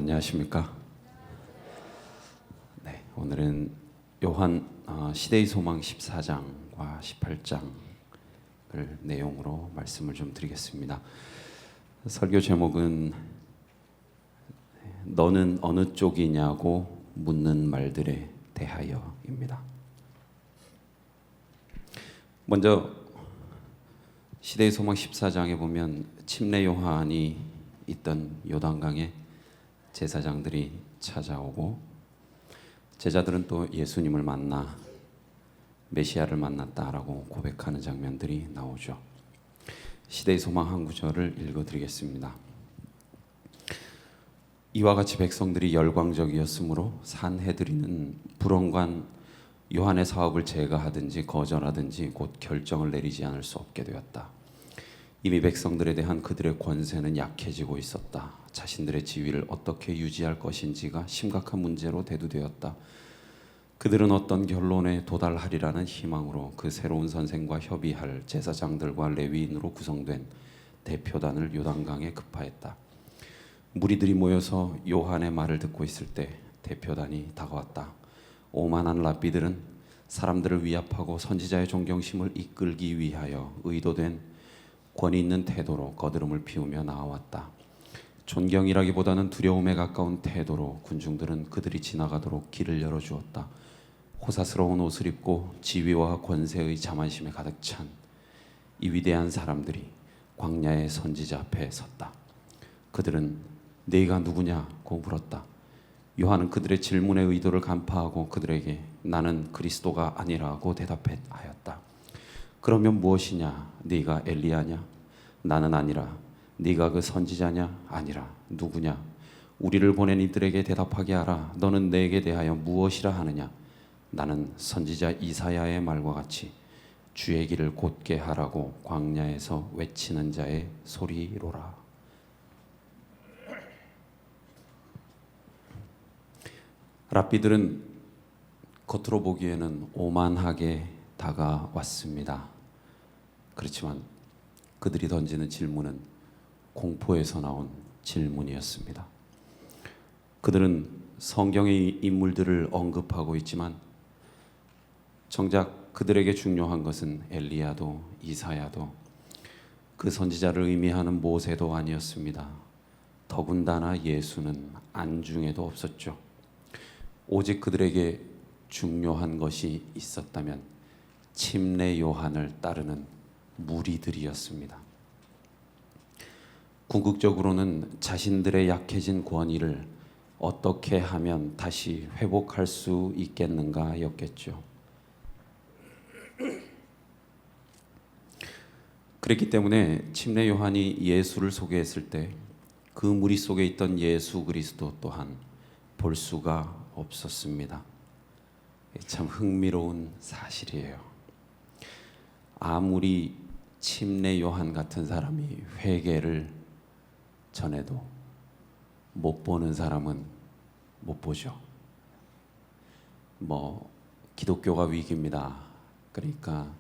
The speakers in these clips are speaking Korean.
안녕하십니까? 네, 오늘은 요한 시대의 소망 14장과 18장을 내용으로 말씀을 좀 드리겠습니다. 설교 제목은 너는 어느 쪽이냐고 묻는 말들에 대하여입니다. 먼저 시대의 소망 14장에 보면 침례 요한이 있던 요단강에 제사장들이 찾아오고 제자들은 또 예수님을 만나 메시아를 만났다라고 고백하는 장면들이 나오죠. 시대의 소망 한 구절을 읽어드리겠습니다. 이와 같이 백성들이 열광적이었으므로 산헤드린은 불언관 요한의 사업을 제거하든지 거절하든지 곧 결정을 내리지 않을 수 없게 되었다. 이미 백성들에 대한 그들의 권세는 약해지고 있었다. 자신들의 지위를 어떻게 유지할 것인지가 심각한 문제로 대두되었다. 그들은 어떤 결론에 도달하리라는 희망으로 그 새로운 선생과 협의할 제사장들과 레위인으로 구성된 대표단을 요단강에 급파했다. 무리들이 모여서 요한의 말을 듣고 있을 때 대표단이 다가왔다. 오만한 랍비들은 사람들을 위압하고 선지자의 존경심을 이끌기 위하여 의도된 권위 있는 태도로 거드름을 피우며 나아왔다. 존경이라기보다는 두려움에 가까운 태도로 군중들은 그들이 지나가도록 길을 열어주었다. 호사스러운 옷을 입고 지위와 권세의 자만심에 가득 찬 이 위대한 사람들이 광야의 선지자 앞에 섰다. 그들은 네가 누구냐고 물었다. 요한은 그들의 질문의 의도를 간파하고 그들에게 나는 그리스도가 아니라고 대답하였다. 그러면 무엇이냐? 네가 엘리야냐? 나는 아니라. 네가 그 선지자냐? 아니라. 누구냐? 우리를 보낸 이들에게 대답하게 하라. 너는 내게 대하여 무엇이라 하느냐? 나는 선지자 이사야의 말과 같이 주의 길을 곧게 하라고 광야에서 외치는 자의 소리로라. 랍비들은 겉으로 보기에는 오만하게 다가왔습니다. 그렇지만 그들이 던지는 질문은 공포에서 나온 질문이었습니다. 그들은 성경의 인물들을 언급하고 있지만 정작 그들에게 중요한 것은 엘리야도 이사야도 그 선지자를 의미하는 모세도 아니었습니다. 더군다나 예수는 안중에도 없었죠. 오직 그들에게 중요한 것이 있었다면 침례 요한을 따르는 무리들이었습니다. 궁극적으로는 자신들의 약해진 권위를 어떻게 하면 다시 회복할 수 있겠는가였겠죠. 그랬기 때문에 침례 요한이 예수를 소개했을 때 그 무리 속에 있던 예수 그리스도 또한 볼 수가 없었습니다. 참 흥미로운 사실이에요. 아무리 침례 요한 같은 사람이 회개를 전해도 못 보는 사람은 못 보죠. 기독교가 위기입니다. 그러니까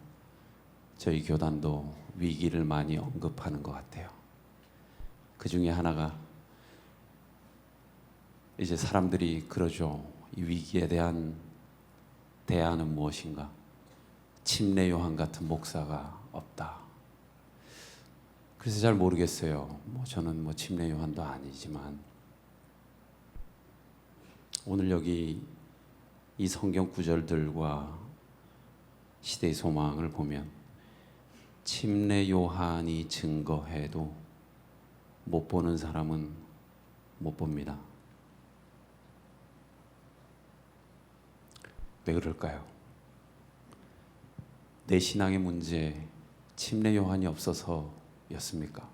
저희 교단도 위기를 많이 언급하는 것 같아요. 그 중에 하나가 이제 사람들이 그러죠. 이 위기에 대한 대안은 무엇인가? 침례 요한 같은 목사가 없다. 그래서 잘 모르겠어요. 저는 침례 요한도 아니지만 오늘 여기 이 성경 구절들과 시대의 소망을 보면 침례 요한이 증거해도 못 보는 사람은 못 봅니다. 왜 그럴까요? 내 신앙의 문제, 침례 요한이 없어서였습니까?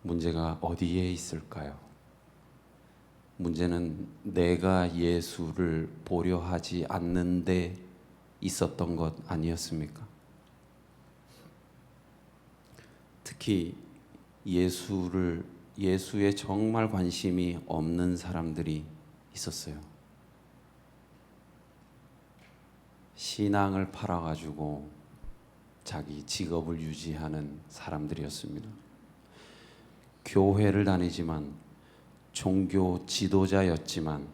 문제가 어디에 있을까요? 문제는 내가 예수를 보려 하지 않는데 있었던 것 아니었습니까? 특히 예수에 정말 관심이 없는 사람들이 있었어요. 신앙을 팔아가지고 자기 직업을 유지하는 사람들이었습니다. 교회를 다니지만 종교 지도자였지만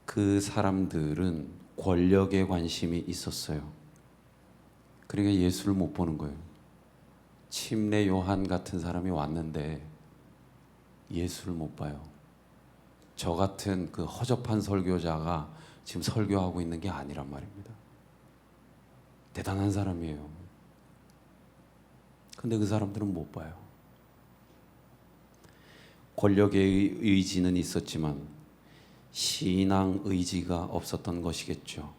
그 사람들은 권력에 관심이 있었어요. 그러니까 예수를 못 보는 거예요. 침례 요한 같은 사람이 왔는데 예수를 못 봐요. 저 같은 그 허접한 설교자가 지금 설교하고 있는 게 아니란 말입니다. 대단한 사람이에요. 근데 그 사람들은 못 봐요. 권력의 의지는 있었지만 신앙 의지가 없었던 것이겠죠.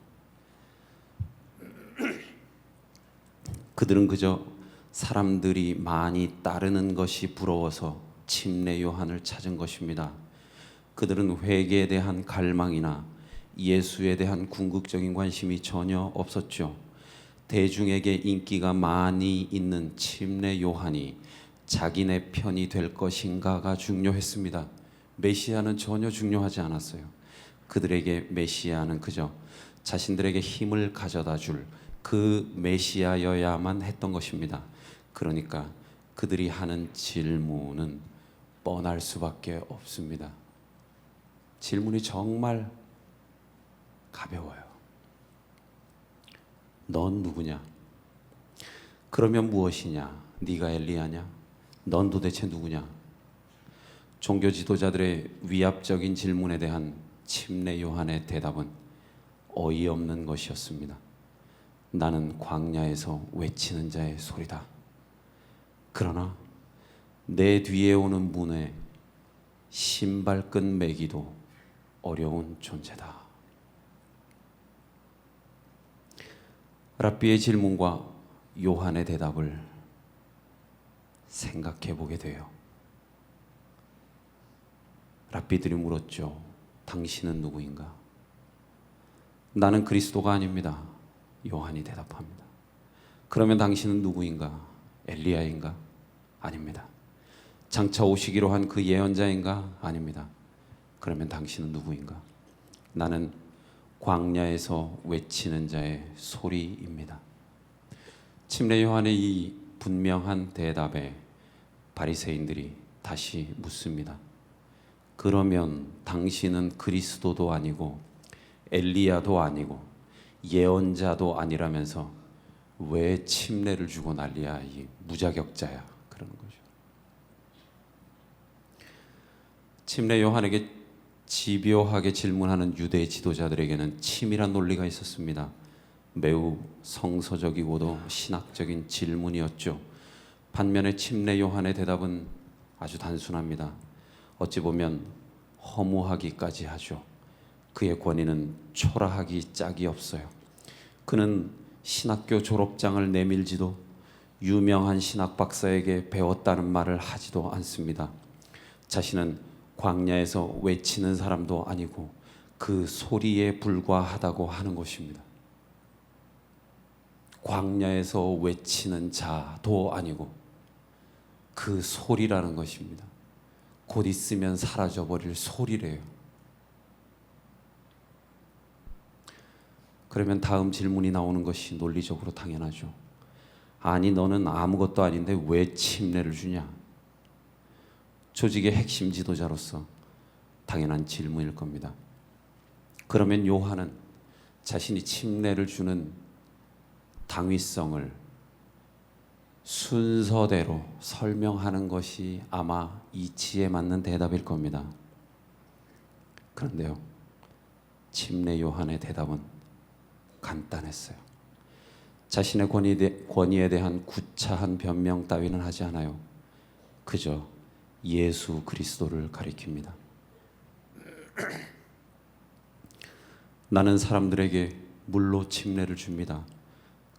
그들은 그저 사람들이 많이 따르는 것이 부러워서 침례 요한을 찾은 것입니다. 그들은 회개에 대한 갈망이나 예수에 대한 궁극적인 관심이 전혀 없었죠. 대중에게 인기가 많이 있는 침례 요한이 자기네 편이 될 것인가가 중요했습니다. 메시아는 전혀 중요하지 않았어요. 그들에게 메시아는 그저 자신들에게 힘을 가져다 줄 그 메시아여야만 했던 것입니다. 그러니까 그들이 하는 질문은 뻔할 수밖에 없습니다. 질문이 정말 가벼워요. 넌 누구냐? 그러면 무엇이냐? 네가 엘리야냐? 넌 도대체 누구냐? 종교 지도자들의 위압적인 질문에 대한 침례 요한의 대답은 어이없는 것이었습니다. 나는 광야에서 외치는 자의 소리다. 그러나 내 뒤에 오는 문에 신발끈 매기도 어려운 존재다. 랍비의 질문과 요한의 대답을 생각해 보게 돼요. 랍비들이 물었죠. 당신은 누구인가? 나는 그리스도가 아닙니다. 요한이 대답합니다. 그러면 당신은 누구인가? 엘리야인가? 아닙니다. 장차 오시기로 한 그 예언자인가? 아닙니다. 그러면 당신은 누구인가? 나는 광야에서 외치는 자의 소리입니다. 침례 요한의 이 분명한 대답에 바리새인들이 다시 묻습니다. 그러면 당신은 그리스도도 아니고 엘리야도 아니고 예언자도 아니라면서 왜 침례를 주고 난리야? 이 무자격자야. 그러는 거죠. 침례 요한에게 집요하게 질문하는 유대 지도자들에게는 치밀한 논리가 있었습니다. 매우 성서적이고도 신학적인 질문이었죠. 반면에 침례 요한의 대답은 아주 단순합니다. 어찌 보면 허무하기까지 하죠. 그의 권위는 초라하기 짝이 없어요. 그는 신학교 졸업장을 내밀지도 유명한 신학 박사에게 배웠다는 말을 하지도 않습니다. 자신은 광야에서 외치는 사람도 아니고 그 소리에 불과하다고 하는 것입니다. 광야에서 외치는 자도 아니고 그 소리라는 것입니다. 곧 있으면 사라져버릴 소리래요. 그러면 다음 질문이 나오는 것이 논리적으로 당연하죠. 아니 너는 아무것도 아닌데 왜 침례를 주냐? 조직의 핵심 지도자로서 당연한 질문일 겁니다. 그러면 요한은 자신이 침례를 주는 당위성을 순서대로 설명하는 것이 아마 이치에 맞는 대답일 겁니다. 그런데요, 침례 요한의 대답은 간단했어요. 자신의 권위에 대한 구차한 변명 따위는 하지 않아요. 그저 예수 그리스도를 가리킵니다. 나는 사람들에게 물로 침례를 줍니다.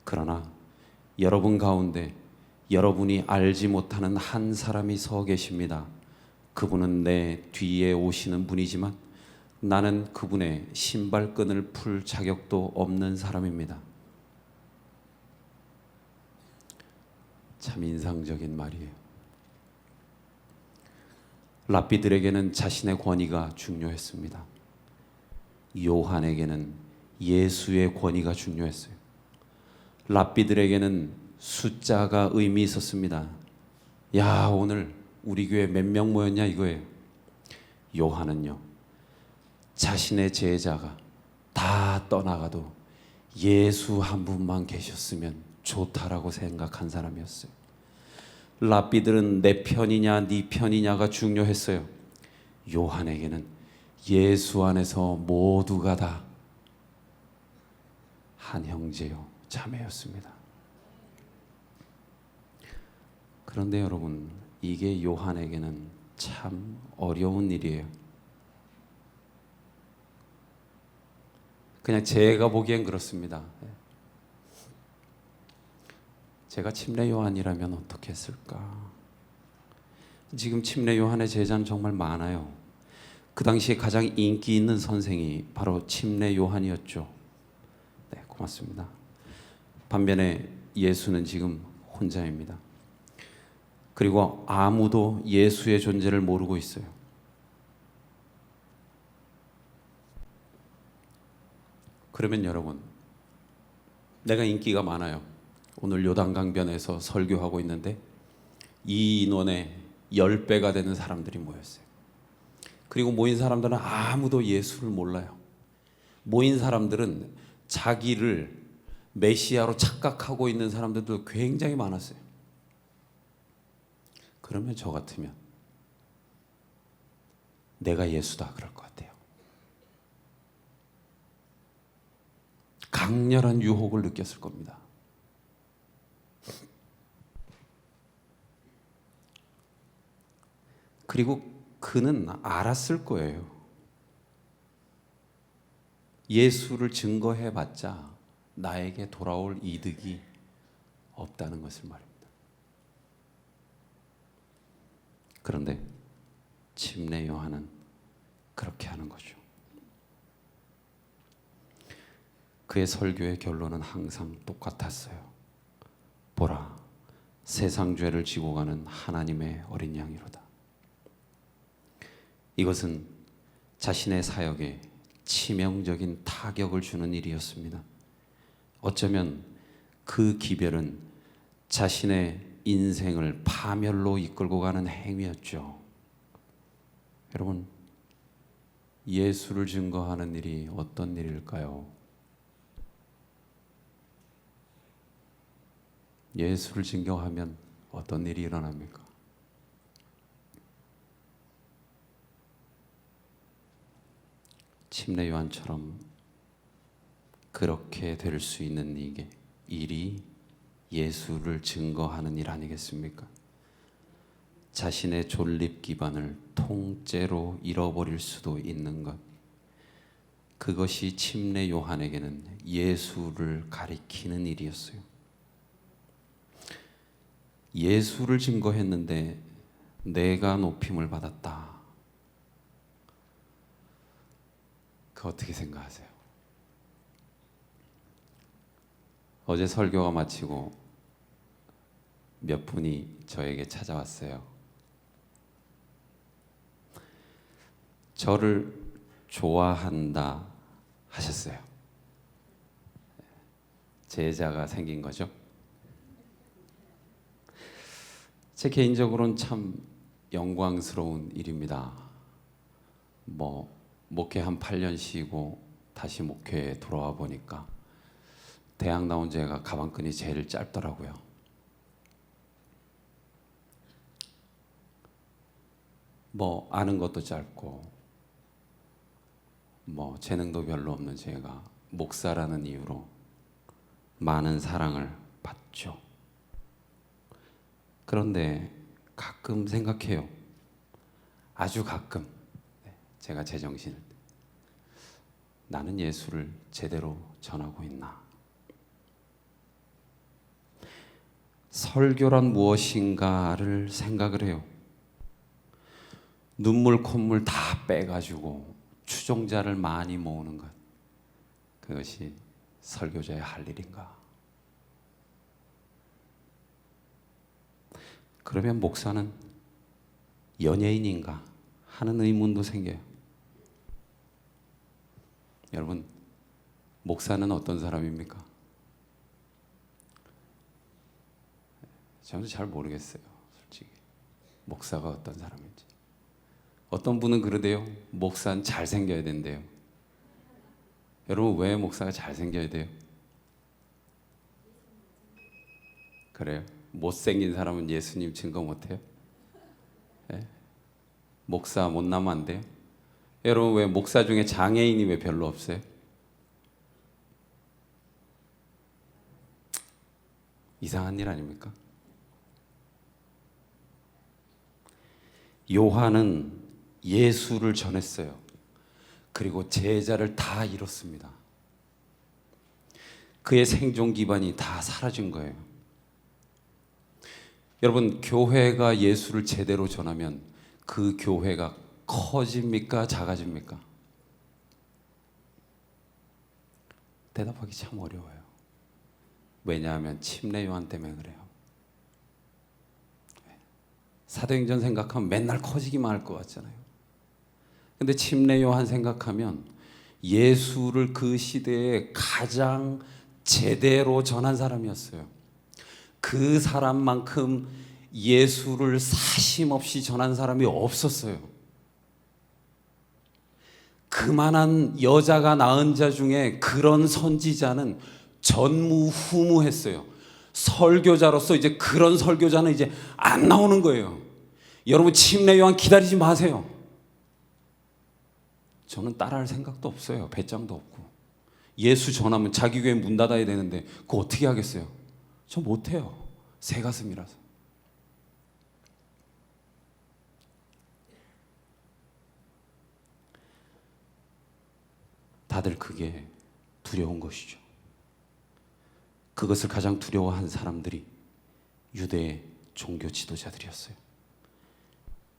그러나 여러분 가운데 여러분이 알지 못하는 한 사람이 서 계십니다. 그분은 내 뒤에 오시는 분이지만 나는 그분의 신발끈을 풀 자격도 없는 사람입니다. 참 인상적인 말이에요. 랍비들에게는 자신의 권위가 중요했습니다. 요한에게는 예수의 권위가 중요했어요. 랍비들에게는 숫자가 의미 있었습니다. 야, 오늘 우리 교회 몇 명 모였냐 이거예요. 요한은요, 자신의 제자가 다 떠나가도 예수 한 분만 계셨으면 좋다라고 생각한 사람이었어요. 랍비들은 내 편이냐 네 편이냐가 중요했어요. 요한에게는 예수 안에서 모두가 다 한 형제요 자매였습니다. 그런데 여러분, 이게 요한에게는 참 어려운 일이에요. 그냥 제가 보기엔 그렇습니다. 제가 침례 요한이라면 어떻게 했을까? 지금 침례 요한의 제자는 정말 많아요. 그 당시에 가장 인기 있는 선생이 바로 침례 요한이었죠. 네, 고맙습니다. 반면에 예수는 지금 혼자입니다. 그리고 아무도 예수의 존재를 모르고 있어요. 그러면 여러분, 내가 인기가 많아요. 오늘 요단강변에서 설교하고 있는데 이 인원의 10배가 되는 사람들이 모였어요. 그리고 모인 사람들은 아무도 예수를 몰라요. 모인 사람들은 자기를 메시아로 착각하고 있는 사람들도 굉장히 많았어요. 그러면 저 같으면 내가 예수다 그럴 것 같아요. 강렬한 유혹을 느꼈을 겁니다. 그리고 그는 알았을 거예요. 예수를 증거해봤자 나에게 돌아올 이득이 없다는 것을 말입니다. 그런데 침례 요한은 그렇게 하는 거죠. 그의 설교의 결론은 항상 똑같았어요. 보라, 세상 죄를 지고 가는 하나님의 어린 양이로다. 이것은 자신의 사역에 치명적인 타격을 주는 일이었습니다. 어쩌면 그 기별은 자신의 인생을 파멸로 이끌고 가는 행위였죠. 여러분, 예수를 증거하는 일이 어떤 일일까요? 예수를 증거하면 어떤 일이 일어납니까? 침례 요한처럼 그렇게 될 수 있는 일이 예수를 증거하는 일 아니겠습니까? 자신의 존립 기반을 통째로 잃어버릴 수도 있는 것. 그것이 침례 요한에게는 예수를 가리키는 일이었어요. 예수를 증거했는데 내가 높임을 받았다. 그 어떻게 생각하세요? 어제 설교가 마치고 몇 분이 저에게 찾아왔어요. 저를 좋아한다 하셨어요. 제자가 생긴 거죠. 제 개인적으로는 참 영광스러운 일입니다. 목회 한 8년 쉬고 다시 목회에 돌아와 보니까 대학 나온 제가 가방끈이 제일 짧더라고요. 아는 것도 짧고 재능도 별로 없는 제가 목사라는 이유로 많은 사랑을 받죠. 그런데 가끔 생각해요. 아주 가끔 제가 제정신을 나는 예수를 제대로 전하고 있나? 설교란 무엇인가를 생각을 해요. 눈물 콧물 다 빼가지고 추종자를 많이 모으는 것, 그것이 설교자의 할 일인가? 그러면 목사는 연예인인가 하는 의문도 생겨요. 여러분, 목사는 어떤 사람입니까? 저는 잘 모르겠어요, 솔직히. 목사가 어떤 사람인지. 어떤 분은 그러대요. 목사는 잘생겨야 된대요. 여러분, 왜 목사가 잘생겨야 돼요? 그래요? 못생긴 사람은 예수님 증거 못해요? 네? 목사 못나면 안 돼요? 여러분, 왜 목사 중에 장애인이 왜 별로 없어요? 이상한 일 아닙니까? 요한은 예수를 전했어요. 그리고 제자를 다 잃었습니다. 그의 생존 기반이 다 사라진 거예요. 여러분, 교회가 예수를 제대로 전하면 그 교회가 커집니까? 작아집니까? 대답하기 참 어려워요. 왜냐하면 침례 요한 때문에 그래요. 사도행전 생각하면 맨날 커지기만 할 것 같잖아요. 근데 침례 요한 생각하면 예수를 그 시대에 가장 제대로 전한 사람이었어요. 그 사람만큼 예수를 사심없이 전한 사람이 없었어요. 그만한 여자가 낳은 자 중에 그런 선지자는 전무후무했어요. 설교자로서 이제 그런 설교자는 이제 안 나오는 거예요. 여러분, 침례 요한 기다리지 마세요. 저는 따라할 생각도 없어요. 배짱도 없고. 예수 전하면 자기 교회 문 닫아야 되는데 그거 어떻게 하겠어요? 저 못해요. 새 가슴이라서. 다들 그게 두려운 것이죠. 그것을 가장 두려워한 사람들이 유대의 종교 지도자들이었어요.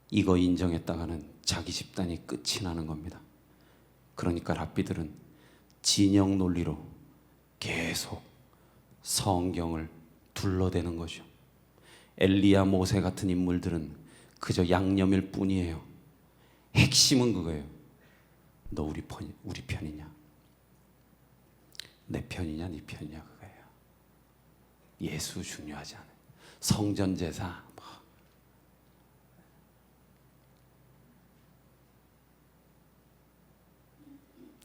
이거 인정했다가는 자기 집단이 끝이 나는 겁니다. 그러니까 랍비들은 진영 논리로 계속 성경을 둘러대는 거죠. 엘리야, 모세 같은 인물들은 그저 양념일 뿐이에요. 핵심은 그거예요. 너 우리 편이냐? 내 편이냐, 네 편이냐, 그거예요. 예수 중요하지 않아요. 성전 제사 뭐.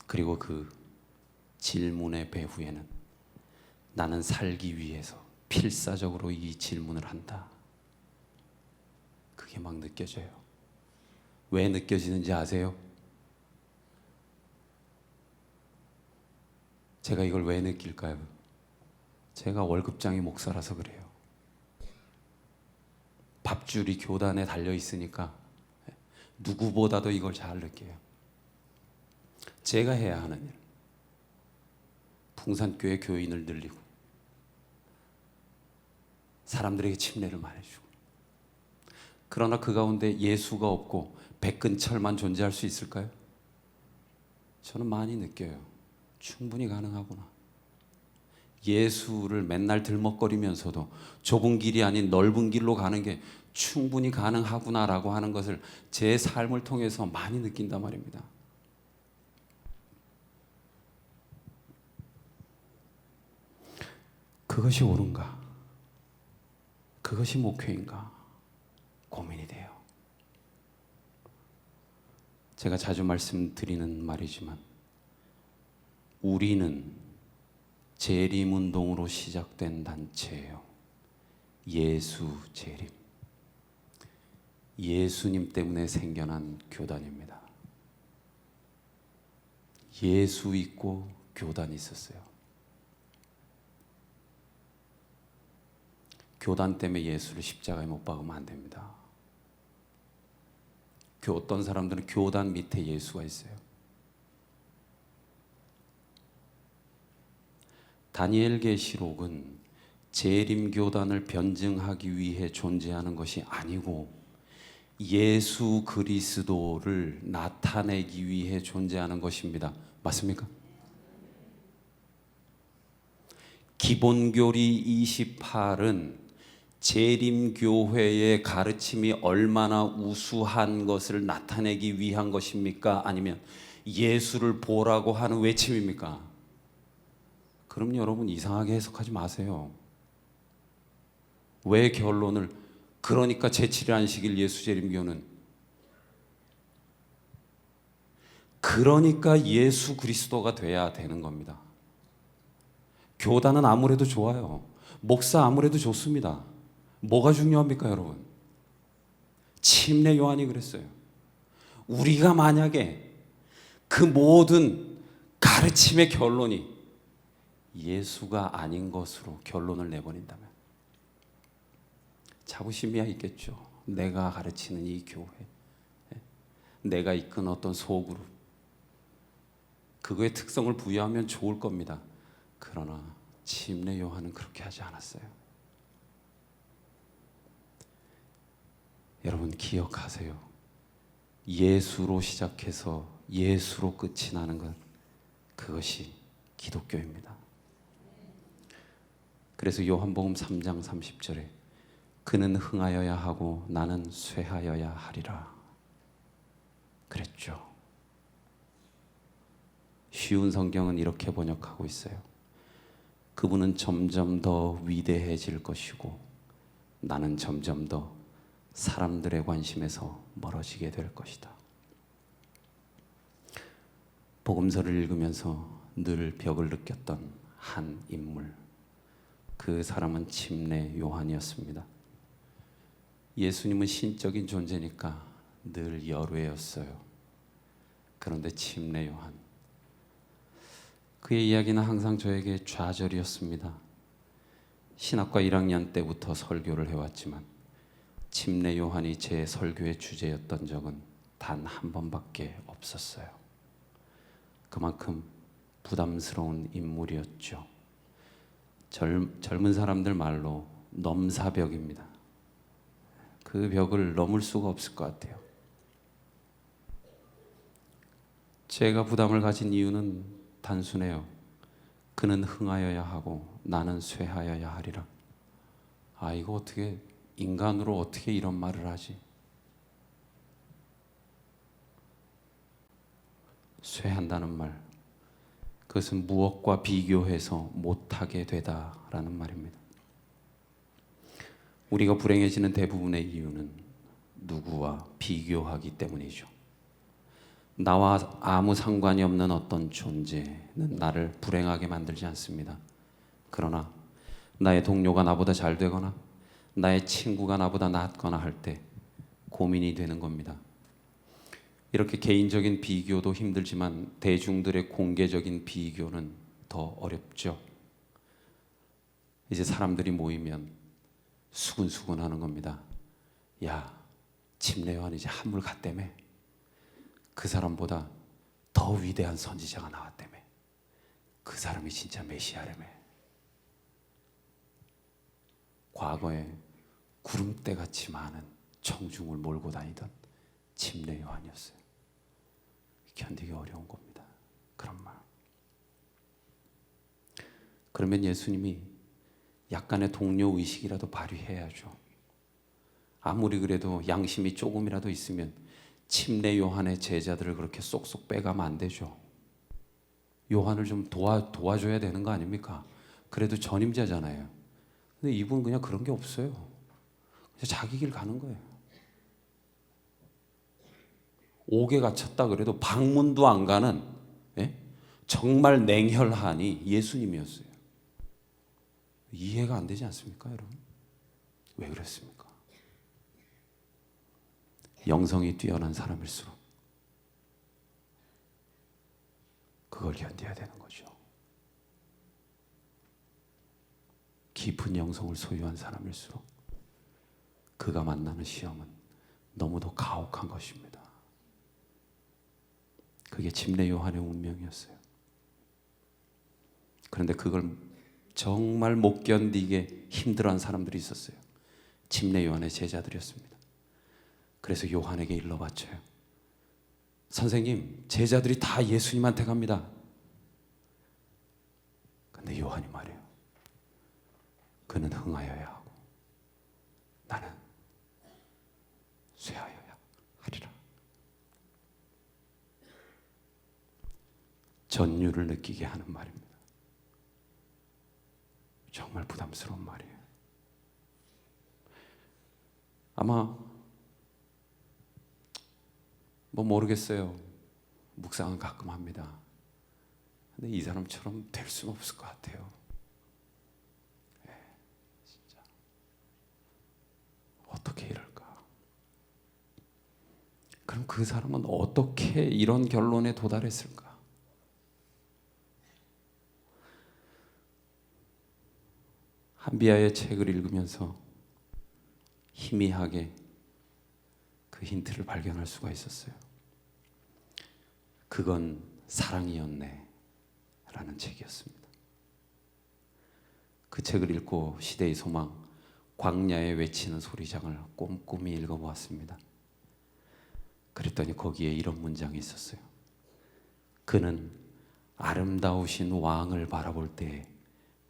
그리고 그 질문의 배후에는 나는 살기 위해서 필사적으로 이 질문을 한다. 그게 막 느껴져요. 왜 느껴지는지 아세요? 제가 이걸 왜 느낄까요? 제가 월급장이 목사라서 그래요. 밥줄이 교단에 달려 있으니까 누구보다도 이걸 잘 느껴요. 제가 해야 하는 일, 풍산교회 교인을 늘리고 사람들에게 침례를 말해주고. 그러나 그 가운데 예수가 없고 백근철만 존재할 수 있을까요? 저는 많이 느껴요. 충분히 가능하구나. 예수를 맨날 들먹거리면서도 좁은 길이 아닌 넓은 길로 가는 게 충분히 가능하구나라고 하는 것을 제 삶을 통해서 많이 느낀단 말입니다. 그것이 옳은가? 그것이 목회인가? 고민이 돼요. 제가 자주 말씀드리는 말이지만 우리는 재림운동으로 시작된 단체예요. 예수 재림. 예수님 때문에 생겨난 교단입니다. 예수 있고 교단이 있었어요. 교단 때문에 예수를 십자가에 못 박으면 안 됩니다. 어떤 사람들은 교단 밑에 예수가 있어요. 다니엘계시록은 재림교단을 변증하기 위해 존재하는 것이 아니고 예수 그리스도를 나타내기 위해 존재하는 것입니다. 맞습니까? 기본교리 28은 재림교회의 가르침이 얼마나 우수한 것을 나타내기 위한 것입니까? 아니면 예수를 보라고 하는 외침입니까? 그럼 여러분 이상하게 해석하지 마세요. 왜 결론을 그러니까 제7일 안식일 예수재림교는, 그러니까 예수 그리스도가 돼야 되는 겁니다. 교단은 아무래도 좋아요. 목사 아무래도 좋습니다. 뭐가 중요합니까, 여러분? 침례 요한이 그랬어요. 우리가 만약에 그 모든 가르침의 결론이 예수가 아닌 것으로 결론을 내버린다면 자부심이야 있겠죠. 내가 가르치는 이 교회, 내가 이끈 어떤 소그룹, 그거의 특성을 부여하면 좋을 겁니다. 그러나 침례 요한은 그렇게 하지 않았어요. 여러분 기억하세요. 예수로 시작해서 예수로 끝이 나는 것, 그것이 기독교입니다. 그래서 요한복음 3장 30절에 그는 흥하여야 하고 나는 쇠하여야 하리라 그랬죠. 쉬운 성경은 이렇게 번역하고 있어요. 그분은 점점 더 위대해질 것이고 나는 점점 더 사람들의 관심에서 멀어지게 될 것이다. 복음서를 읽으면서 늘 벽을 느꼈던 한 인물, 그 사람은 침례 요한이었습니다. 예수님은 신적인 존재니까 늘 여루였어요. 그런데 침례 요한, 그의 이야기는 항상 저에게 좌절이었습니다. 신학과 1학년 때부터 설교를 해왔지만 침례 요한이 제 설교의 주제였던 적은 단 한 번밖에 없었어요. 그만큼 부담스러운 인물이었죠. 젊은 사람들 말로 넘사벽입니다. 그 벽을 넘을 수가 없을 것 같아요. 제가 부담을 가진 이유는 단순해요. 그는 흥하여야 하고 나는 쇠하여야 하리라. 아, 이거 어떻게 인간으로 어떻게 이런 말을 하지? 쇠한다는 말, 그것은 무엇과 비교해서 못하게 되다라는 말입니다. 우리가 불행해지는 대부분의 이유는 누구와 비교하기 때문이죠. 나와 아무 상관이 없는 어떤 존재는 나를 불행하게 만들지 않습니다. 그러나 나의 동료가 나보다 잘 되거나 나의 친구가 나보다 낫거나 할 때 고민이 되는 겁니다. 이렇게 개인적인 비교도 힘들지만 대중들의 공개적인 비교는 더 어렵죠. 이제 사람들이 모이면 수근수근 하는 겁니다. 야, 침례 요한 이제 한물 갔다며. 그 사람보다 더 위대한 선지자가 나왔다며. 그 사람이 진짜 메시아라며. 과거에 구름대같이 많은 청중을 몰고 다니던 침례 요한이었어요. 견디기 어려운 겁니다. 그런 말. 그러면 예수님이 약간의 동료 의식이라도 발휘해야죠. 아무리 그래도 양심이 조금이라도 있으면 침례 요한의 제자들을 그렇게 쏙쏙 빼가면 안 되죠. 요한을 좀 도와줘야 되는 거 아닙니까? 그래도 전임자잖아요. 근데 이분은 그냥 그런 게 없어요. 그냥 자기 길 가는 거예요. 옥에 갇혔다 그래도 방문도 안 가는, 예? 정말 냉혈한이 예수님이었어요. 이해가 안 되지 않습니까, 여러분? 왜 그랬습니까? 영성이 뛰어난 사람일수록 그걸 견뎌야 되는 거죠. 깊은 영성을 소유한 사람일수록 그가 만나는 시험은 너무도 가혹한 것입니다. 그게 침례 요한의 운명이었어요. 그런데 그걸 정말 못 견디게 힘들어한 사람들이 있었어요. 침례 요한의 제자들이었습니다. 그래서 요한에게 일러 바쳐요. 선생님, 제자들이 다 예수님한테 갑니다. 근데 요한이 말해요. 그는 흥하여야 하고 나는 쇠하여야 하리라. 전율을 느끼게 하는 말입니다. 정말 부담스러운 말이에요. 아마 뭐 모르겠어요. 묵상은 가끔 합니다. 근데 이 사람처럼 될 수는 없을 것 같아요. 진짜 어떻게 이럴까? 그럼 그 사람은 어떻게 이런 결론에 도달했을까? 한비아의 책을 읽으면서 희미하게 그 힌트를 발견할 수가 있었어요. 그건 사랑이었네 라는 책이었습니다. 그 책을 읽고 시대의 소망, 광야에 외치는 소리장을 꼼꼼히 읽어보았습니다. 그랬더니 거기에 이런 문장이 있었어요. 그는 아름다우신 왕을 바라볼 때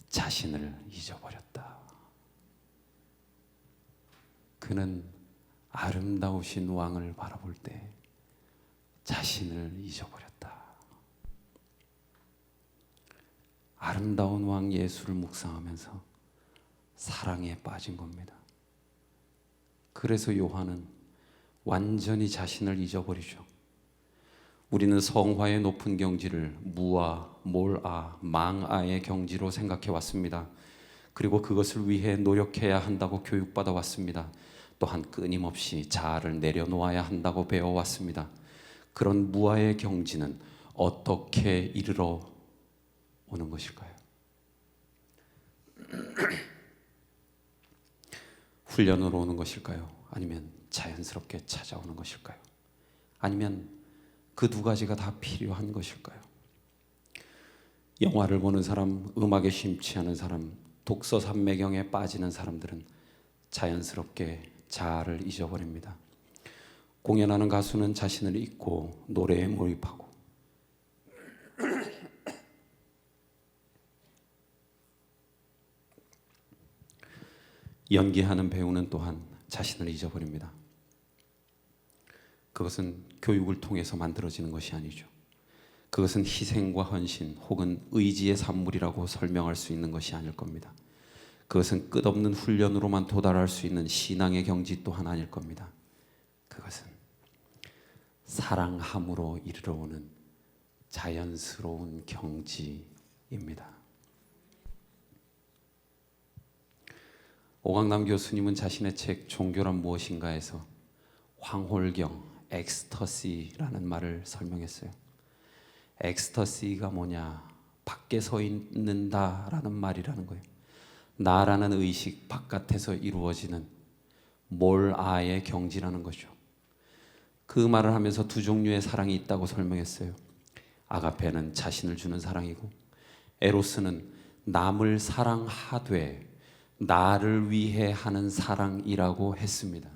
자신을 잊어버렸다. 그는 아름다우신 왕을 바라볼 때 자신을 잊어버렸다. 아름다운 왕 예수를 묵상하면서 사랑에 빠진 겁니다. 그래서 요한은 완전히 자신을 잊어버리죠. 우리는 성화의 높은 경지를 무아, 몰아, 망아의 경지로 생각해 왔습니다. 그리고 그것을 위해 노력해야 한다고 교육받아 왔습니다. 또한 끊임없이 자아를 내려놓아야 한다고 배워왔습니다. 그런 무아의 경지는 어떻게 이르러 오는 것일까요? 훈련으로 오는 것일까요? 아니면 자연스럽게 찾아오는 것일까요? 아니면 그 두 가지가 다 필요한 것일까요? 영화를 보는 사람, 음악에 심취하는 사람, 독서 산매경에 빠지는 사람들은 자연스럽게 자아를 잊어버립니다. 공연하는 가수는 자신을 잊고 노래에 몰입하고, 연기하는 배우는 또한 자신을 잊어버립니다. 그것은 교육을 통해서 만들어지는 것이 아니죠. 그것은 희생과 헌신 혹은 의지의 산물이라고 설명할 수 있는 것이 아닐 겁니다. 그것은 끝없는 훈련으로만 도달할 수 있는 신앙의 경지 또한 아닐 겁니다. 그것은 사랑함으로 이르러 오는 자연스러운 경지입니다. 오강남 교수님은 자신의 책 종교란 무엇인가에서 황홀경, 엑스터시라는 말을 설명했어요. 엑스터시가 뭐냐? 밖에 서 있는다라는 말이라는 거예요. 나라는 의식 바깥에서 이루어지는 몰아의 경지라는 거죠. 그 말을 하면서 두 종류의 사랑이 있다고 설명했어요. 아가페는 자신을 주는 사랑이고, 에로스는 남을 사랑하되 나를 위해 하는 사랑이라고 했습니다.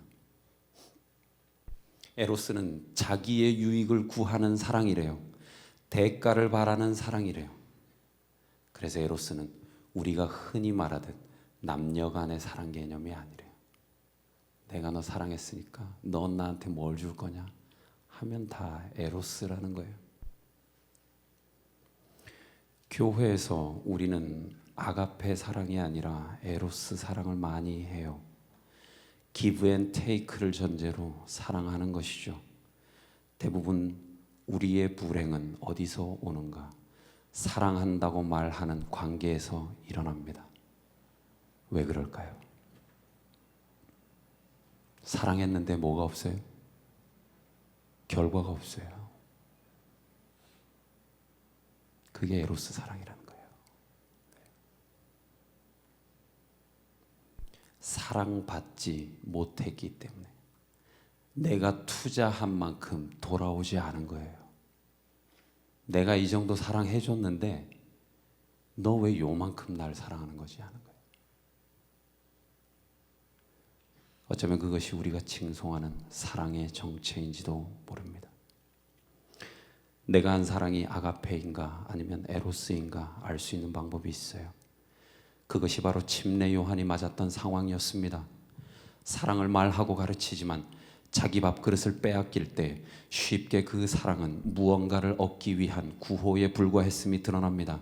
에로스는 자기의 유익을 구하는 사랑이래요. 대가를 바라는 사랑이래요. 그래서 에로스는 우리가 흔히 말하듯 남녀 간의 사랑 개념이 아니래요. 내가 너 사랑했으니까 넌 나한테 뭘 줄 거냐 하면 다 에로스라는 거예요. 교회에서 우리는 아가페 사랑이 아니라 에로스 사랑을 많이 해요. give and take를 전제로 사랑하는 것이죠. 대부분 우리의 불행은 어디서 오는가? 사랑한다고 말하는 관계에서 일어납니다. 왜 그럴까요? 사랑했는데 뭐가 없어요? 결과가 없어요. 그게 에로스 사랑이라는 거예요. 사랑받지 못했기 때문에 내가 투자한 만큼 돌아오지 않은 거예요. 내가 이 정도 사랑해줬는데 너 왜 요만큼 날 사랑하는 거지 하는 거예요. 어쩌면 그것이 우리가 칭송하는 사랑의 정체인지도 모릅니다. 내가 한 사랑이 아가페인가 아니면 에로스인가 알 수 있는 방법이 있어요. 그것이 바로 침례 요한이 맞았던 상황이었습니다. 사랑을 말하고 가르치지만 자기 밥그릇을 빼앗길 때 쉽게 그 사랑은 무언가를 얻기 위한 구호에 불과했음이 드러납니다.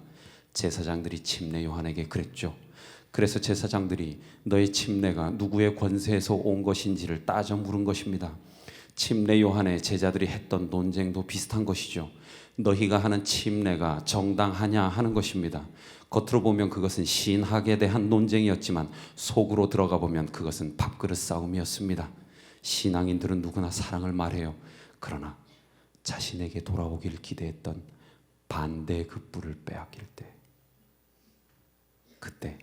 제사장들이 침례 요한에게 그랬죠. 그래서 제사장들이 너의 침례가 누구의 권세에서 온 것인지를 따져 물은 것입니다. 침례 요한의 제자들이 했던 논쟁도 비슷한 것이죠. 너희가 하는 침례가 정당하냐 하는 것입니다. 겉으로 보면 그것은 신학에 대한 논쟁이었지만 속으로 들어가 보면 그것은 밥그릇 싸움이었습니다. 신앙인들은 누구나 사랑을 말해요. 그러나 자신에게 돌아오길 기대했던 반대의 그 뿔을 빼앗길 때, 그때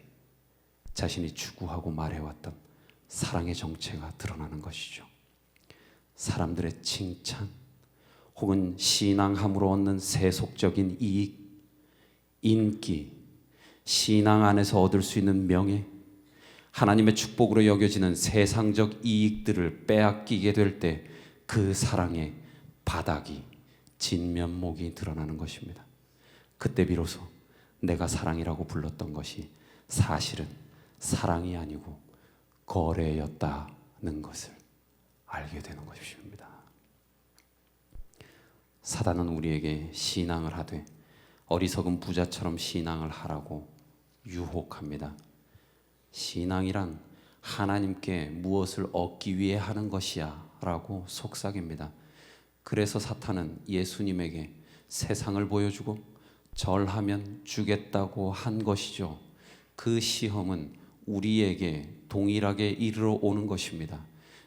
자신이 추구하고 말해왔던 사랑의 정체가 드러나는 것이죠. 사람들의 칭찬 혹은 신앙함으로 얻는 세속적인 이익, 인기, 신앙 안에서 얻을 수 있는 명예, 하나님의 축복으로 여겨지는 세상적 이익들을 빼앗기게 될 때 그 사랑의 바닥이, 진면목이 드러나는 것입니다. 그때 비로소 내가 사랑이라고 불렀던 것이 사실은 사랑이 아니고 거래였다는 것을 알게 되는 것입니다. 사단은 우리에게 신앙을 하되 어리석은 부자처럼 신앙을 하라고 유혹합니다. 신앙이란 하나님께 무엇을 얻기 위해 하는 것이야 라고 속삭입니다. 그래서 사탄은 예수님에게 세상을 보여주고 절하면 주겠다고 한 것이죠. 그 시험은 우리에게 동일하게 이르러 오는 것입니다.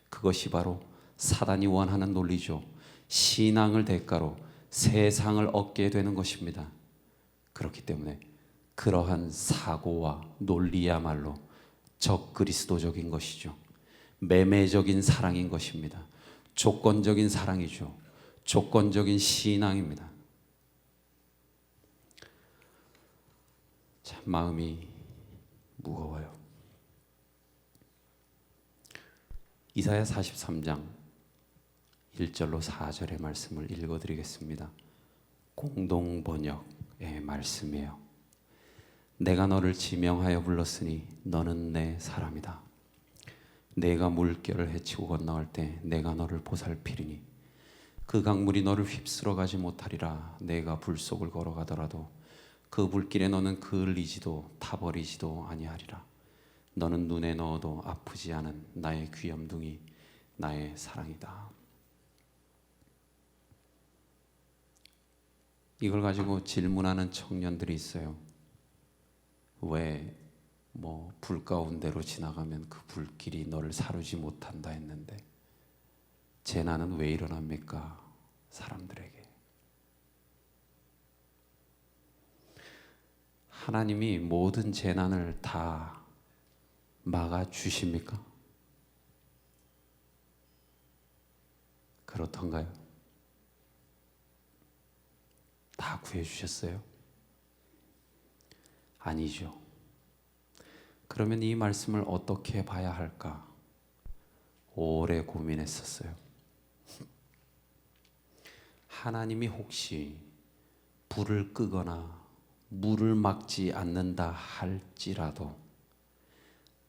그것이 바로 사단이 원하는 논리죠. 신앙을 대가로 세상을 얻게 되는 것입니다. 그렇기 때문에 그러한 사고와 논리야말로 적그리스도적인 것이죠. 매매적인 사랑인 것입니다. 조건적인 사랑이죠. 조건적인 신앙입니다. 참 마음이 무거워요. 이사야 43장 1절로 4절의 말씀을 읽어드리겠습니다. 공동번역의 말씀이에요. 내가 너를 지명하여 불렀으니 너는 내 사람이다. 내가 물결을 헤치고 건너갈 때 내가 너를 보살피리니 그 강물이 너를 휩쓸어 가지 못하리라. 내가 불 속을 걸어가더라도 그 불길에 너는 그을리지도 타버리지도 아니하리라. 너는 눈에 넣어도 아프지 않은 나의 귀염둥이, 나의 사랑이다. 이걸 가지고 질문하는 청년들이 있어요. 왜 불 가운데로 지나가면 그 불길이 너를 사르지 못한다 했는데 재난은 왜 일어납니까? 사람들에게. 하나님이 모든 재난을 다 막아주십니까? 그렇던가요? 다 구해주셨어요? 아니죠. 그러면 이 말씀을 어떻게 봐야 할까? 오래 고민했었어요. 하나님이 혹시 불을 끄거나 물을 막지 않는다 할지라도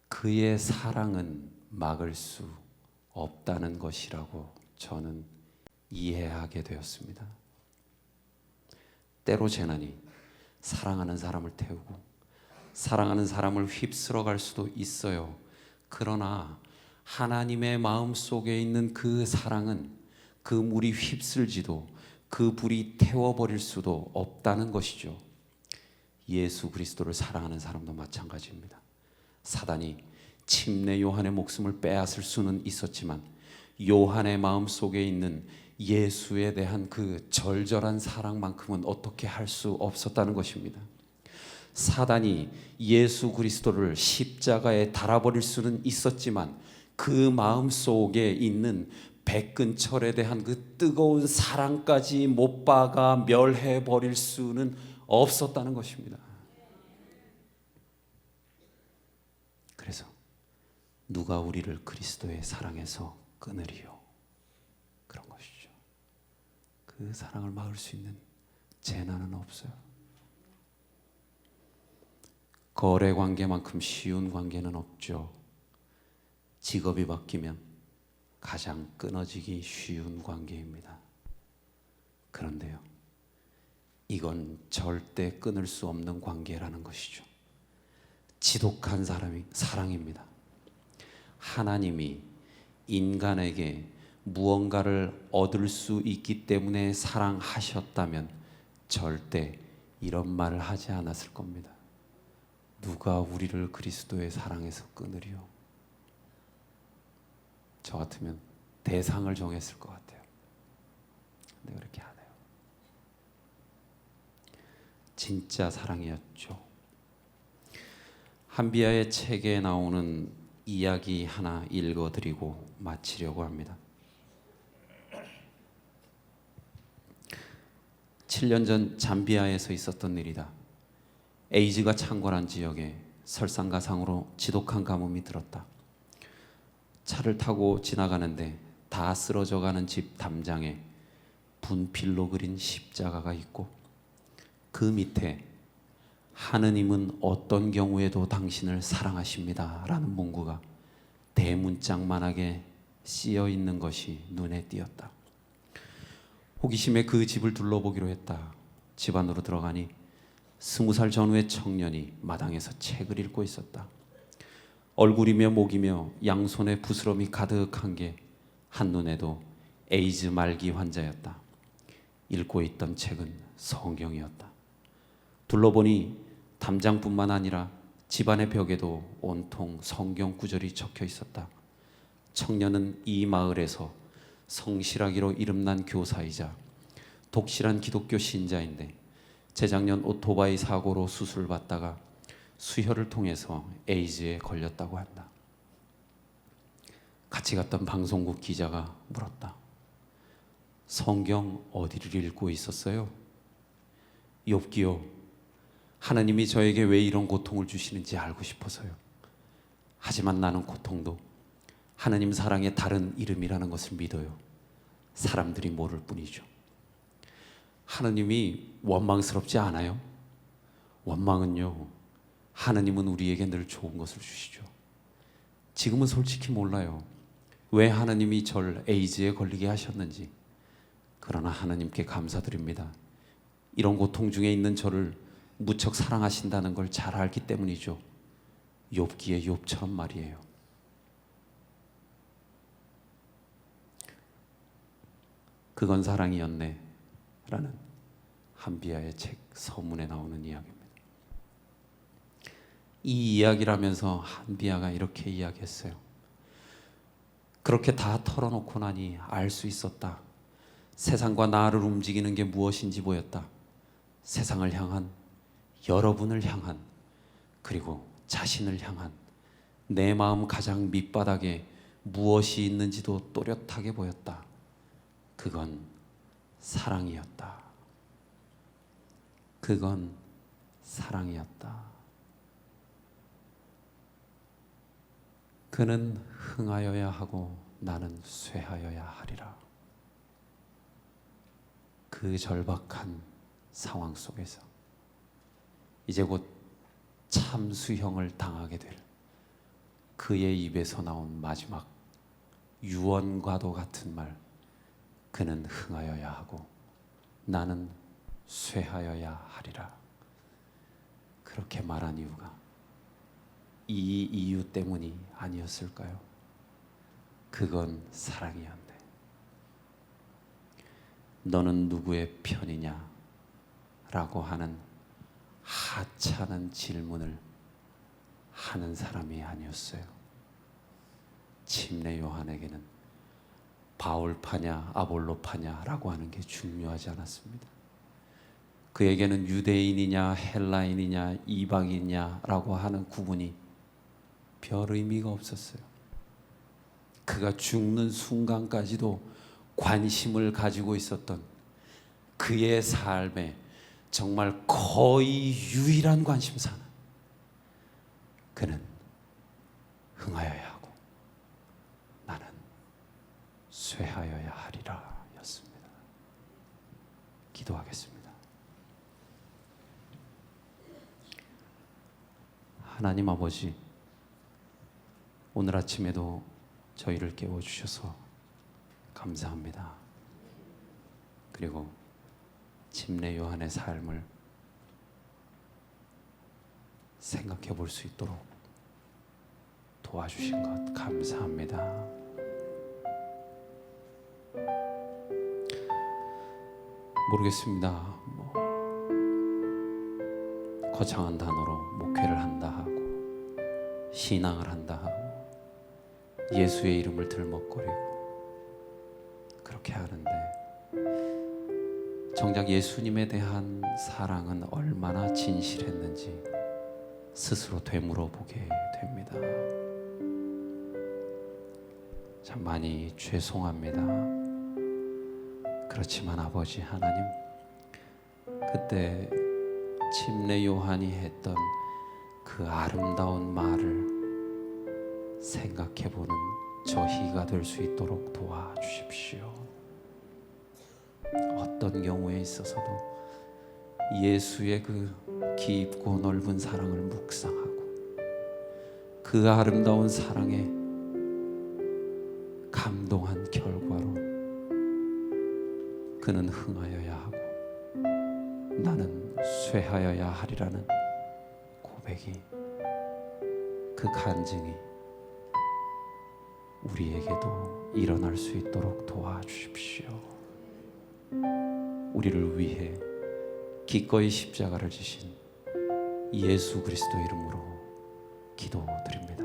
그의 사랑은 막을 수 없다는 것이라고 저는 이해하게 되었습니다. 때로 재난이 사랑하는 사람을 태우고 사랑하는 사람을 휩쓸어 갈 수도 있어요. 그러나 하나님의 마음 속에 있는 그 사랑은 그 물이 휩쓸지도 그 불이 태워버릴 수도 없다는 것이죠. 예수 그리스도를 사랑하는 사람도 마찬가지입니다. 사단이 침례 요한의 목숨을 빼앗을 수는 있었지만 요한의 마음 속에 있는 예수에 대한 그 절절한 사랑만큼은 어떻게 할 수 없었다는 것입니다. 사단이 예수 그리스도를 십자가에 달아버릴 수는 있었지만 그 마음 속에 있는 백근철에 대한 그 뜨거운 사랑까지 못 박아 멸해버릴 수는 없었다는 것입니다. 그래서 누가 우리를 그리스도의 사랑에서 끊으리요? 그런 것이죠. 그 사랑을 막을 수 있는 재난은 없어요. 거래 관계만큼 쉬운 관계는 없죠. 직업이 바뀌면 가장 끊어지기 쉬운 관계입니다. 그런데요, 이건 절대 끊을 수 없는 관계라는 것이죠. 지독한 사랑입니다. 하나님이 인간에게 무언가를 얻을 수 있기 때문에 사랑하셨다면 절대 이런 말을 하지 않았을 겁니다. 누가 우리를 그리스도의 사랑에서 끊으리요? 저 같으면 대상을 정했을 것 같아요. 근데 그렇게 안 해요. 진짜 사랑이었죠. 한비아의 책에 나오는 이야기 하나 읽어드리고 마치려고 합니다. 7년 전 잠비아에서 있었던 일이다. 에이즈가 창궐한 지역에 설상가상으로 지독한 가뭄이 들었다. 차를 타고 지나가는데 다 쓰러져가는 집 담장에 분필로 그린 십자가가 있고 그 밑에 하느님은 어떤 경우에도 당신을 사랑하십니다 라는 문구가 대문짝만하게 쓰여 있는 것이 눈에 띄었다. 호기심에 그 집을 둘러보기로 했다. 집 안으로 들어가니 20살 전후의 청년이 마당에서 책을 읽고 있었다. 얼굴이며 목이며 양손에 부스럼이 가득한 게 한눈에도 에이즈 말기 환자였다. 읽고 있던 책은 성경이었다. 둘러보니 담장뿐만 아니라 집안의 벽에도 온통 성경 구절이 적혀 있었다. 청년은 이 마을에서 성실하기로 이름난 교사이자 독실한 기독교 신자인데 재작년 오토바이 사고로 수술을 받다가 수혈을 통해서 에이즈에 걸렸다고 한다. 같이 갔던 방송국 기자가 물었다. 성경 어디를 읽고 있었어요? 욥기요. 하나님이 저에게 왜 이런 고통을 주시는지 알고 싶어서요. 하지만 나는 고통도 하나님 사랑의 다른 이름이라는 것을 믿어요. 사람들이 모를 뿐이죠. 하나님이 원망스럽지 않아요? 원망은요, 하나님은 우리에게 늘 좋은 것을 주시죠. 지금은 솔직히 몰라요. 왜 하나님이 절 에이즈에 걸리게 하셨는지. 그러나 하나님께 감사드립니다. 이런 고통 중에 있는 저를 무척 사랑하신다는 걸 잘 알기 때문이죠. 욥기의 욥처럼 말이에요. 그건 사랑이었네 라는 한비아의 책 서문에 나오는 이야기입니다. 이 이야기를 하면서 한비아가 이렇게 이야기했어요. 그렇게 다 털어놓고 나니 알 수 있었다. 세상과 나를 움직이는 게 무엇인지 보였다. 세상을 향한, 여러분을 향한, 그리고 자신을 향한 내 마음 가장 밑바닥에 무엇이 있는지도 또렷하게 보였다. 그건 사랑이었다. 그건 사랑이었다. 그는 흥하여야 하고 나는 쇠하여야 하리라. 그 절박한 상황 속에서 이제 곧 참수형을 당하게 될 그의 입에서 나온 마지막 유언과도 같은 말, 그는 흥하여야 하고 나는 쇠하여야 하리라. 그렇게 말한 이유가 이 이유 때문이 아니었을까요? 그건 사랑이었네. 너는 누구의 편이냐? 라고 하는 하찮은 질문을 하는 사람이 아니었어요. 침례 요한에게는 바울파냐 아볼로파냐라고 하는 게 중요하지 않았습니다. 그에게는 유대인이냐 헬라인이냐 이방인이냐라고 하는 구분이 별 의미가 없었어요. 그가 죽는 순간까지도 관심을 가지고 있었던 그의 삶에 정말 거의 유일한 관심사는 그는 흥하여야 하고 나는 쇠하여야 하리라 였습니다. 기도하겠습니다. 하나님 아버지, 오늘 아침에도 저희를 깨워주셔서 감사합니다. 그리고 침례 요한의 삶을 생각해 볼 수 있도록 도와주신 것 감사합니다. 모르겠습니다. 거창한 단어로 목회를 한다 하고 신앙을 한다 하고 예수의 이름을 들먹거리고 그렇게 하는데 정작 예수님에 대한 사랑은 얼마나 진실했는지 스스로 되물어보게 됩니다. 참 많이 죄송합니다. 그렇지만 아버지 하나님, 그때 침례 요한이 했던 그 아름다운 말을 생각해보는 저희가 될 수 있도록 도와주십시오. 어떤 경우에 있어서도 예수의 그 깊고 넓은 사랑을 묵상하고 그 아름다운 사랑에 감동한 결과로 그는 흥하여야 하고 나는 쇠하여야 하리라는 고백이, 그 간증이 우리에게도 일어날 수 있도록 도와주십시오. 우리를 위해 기꺼이 십자가를 지신 예수 그리스도 이름으로 기도드립니다.